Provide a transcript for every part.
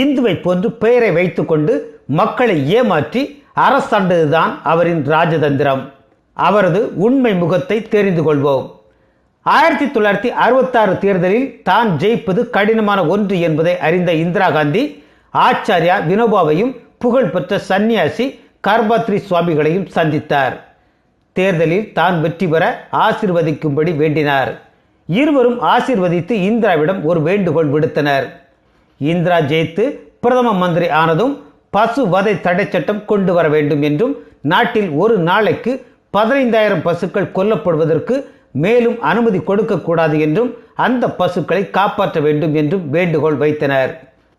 இந்துவை போன்று பெயரை வைத்துக்கொண்டு மக்களை ஏமாற்றி அரசாண்டதுதான் அவரின் ராஜதந்திரம். அவரது உண்மை முகத்தை தெரிந்து கொள்வோம். 1966 தேர்தலில் தான் ஜெயிப்பது கடினமான ஒன்று என்பதை அறிந்த இந்திரா காந்தி ஆச்சாரியா வினோபாவையும் புகழ்பெற்ற சன்னியாசி கர்பாத்ரி சுவாமிகளையும் சந்தித்தார். தேர்தலில் தான் வெற்றி பெற ஆசீர்வதிக்கும்படி வேண்டினார். இருவரும் ஆசீர்வதித்து இந்திராவிடம் ஒரு வேண்டுகோள் விடுத்தனர். இந்திரா ஜெயித்து பிரதம மந்திரி ஆனதும் பசு வதை தடை சட்டம் கொண்டு வர வேண்டும் என்றும் நாட்டில் ஒரு நாளைக்கு 15,000 பசுக்கள் கொல்லப்படுவதற்கு மேலும் அனுமதி கொடுக்கக்கூடாது என்றும் அந்த பசுக்களை காப்பாற்ற வேண்டும் என்றும் வேண்டுகோள் வைத்தனர்.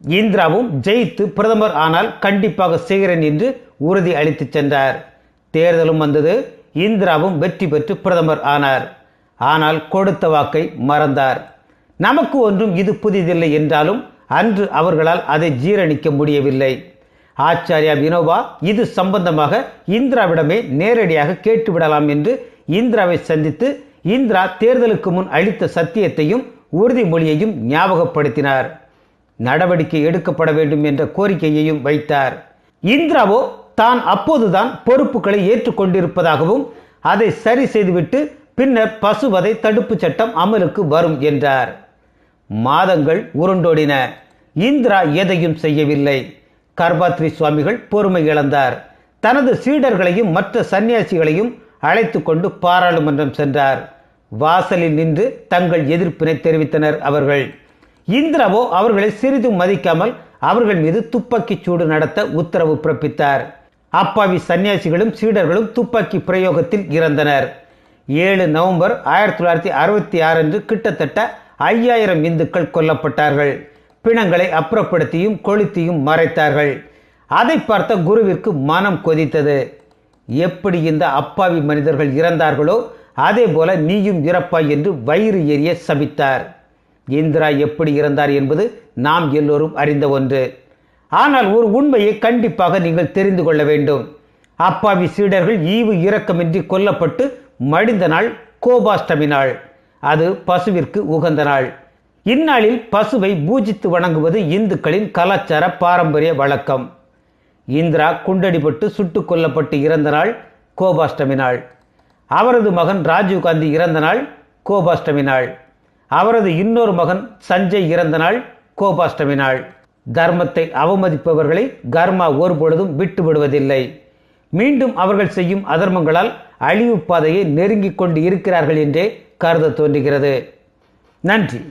இந்திராவும் ஜெயித்து பிரதமர் ஆனால் கண்டிப்பாக செய்கிறேன் என்று உறுதி அளித்து சென்றார். தேர்தலும் வந்தது. இந்திராவும் வெற்றி பெற்று பிரதமர் ஆனார். ஆனால் கொடுத்த வாக்கை மறந்தார். நமக்கு ஒன்றும் இது புதிதில்லை என்றாலும் அன்று அவர்களால் அதை ஜீரணிக்க முடியவில்லை. ஆச்சாரியா வினோபா இது சம்பந்தமாக இந்திராவிடமே நேரடியாக கேட்டுவிடலாம் என்று இந்திராவை சந்தித்து இந்திரா தேர்தலுக்கு முன் அளித்த சத்தியத்தையும் உறுதிமொழியையும் ஞாபகப்படுத்தினார். நடவடிக்கை எடுக்கப்பட வேண்டும் என்ற கோரிக்கையையும் வைத்தார். இந்திராவோ தான் அப்போதுதான் பொறுப்புகளை ஏற்றுக்கொண்டிருப்பதாகவும் அதை சரி செய்துவிட்டு பின்னர் பசுவதை தடுப்பு சட்டம் அமலுக்கு வரும் என்றார். மாதங்கள் உருண்டோடின. இந்திரா எதையும் செய்யவில்லை. கர்பாத்ரி சுவாமிகள் பொறுமை இழந்தார். தனது சீடர்களையும் மற்ற சன்னியாசிகளையும் அழைத்து கொண்டு பாராளுமன்றம் சென்றார். வாசலில் நின்று தங்கள் எதிர்ப்பினை தெரிவித்தனர் அவர்கள். இந்திராவோ அவர்களை சிறிதும் மதிக்காமல் அவர்கள் மீது துப்பாக்கி சூடு நடத்த உத்தரவு பிறப்பித்தார். அப்பாவி சன்னியாசிகளும் சீடர்களும் துப்பாக்கி பிரயோகத்தில் இறந்தனர். 7 நவம்பர் 1966 அன்று கிட்டத்தட்ட 5000 இந்துக்கள் கொல்லப்பட்டார்கள். பிணங்களை அப்புறப்படுத்தியும் கொளுத்தியும் மறைத்தார்கள். அதை பார்த்த குருவிற்கு மனம் கொதித்தது. எப்படி இந்த அப்பாவி மனிதர்கள் இறந்தார்களோ அதே போல நீயும் இறப்பாய் என்று வயிறு எரிய சபித்தார். இந்திரா எப்படி இறந்தார் என்பது நாம் எல்லோரும் அறிந்த ஒன்று. ஆனால் ஒரு உண்மையை கண்டிப்பாக நீங்கள் தெரிந்து கொள்ள வேண்டும். அப்பாவி சீடர்கள் ஈவு இரக்கமின்றி கொல்லப்பட்டு மடிந்த நாள் கோபாஷ்டமி நாள். அது பசுவிற்கு உகந்த நாள். இந்நாளில் பசுவை பூஜித்து வணங்குவது இந்துக்களின் கலாச்சார பாரம்பரிய வழக்கம். இந்திரா குண்டடிபட்டு சுட்டுக் கொல்லப்பட்டு இறந்த நாள் கோபாஷ்டமி நாள். அவரது மகன் ராஜீவ்காந்தி இறந்த நாள் கோபாஷ்டமி நாள். அவரது இன்னொரு மகன் சஞ்சய் இறந்த நாள் கோபாஷ்டமி நாள். தர்மத்தை அவமதிப்பவர்களை கர்மா ஒருபொழுதும் விட்டு விடுவதில்லை. மீண்டும் அவர்கள் செய்யும் அதர்மங்களால் அழிவு பாதையை நெருங்கிக் கொண்டு இருக்கிறார்கள் என்றே கருத தோன்றுகிறது. நன்றி.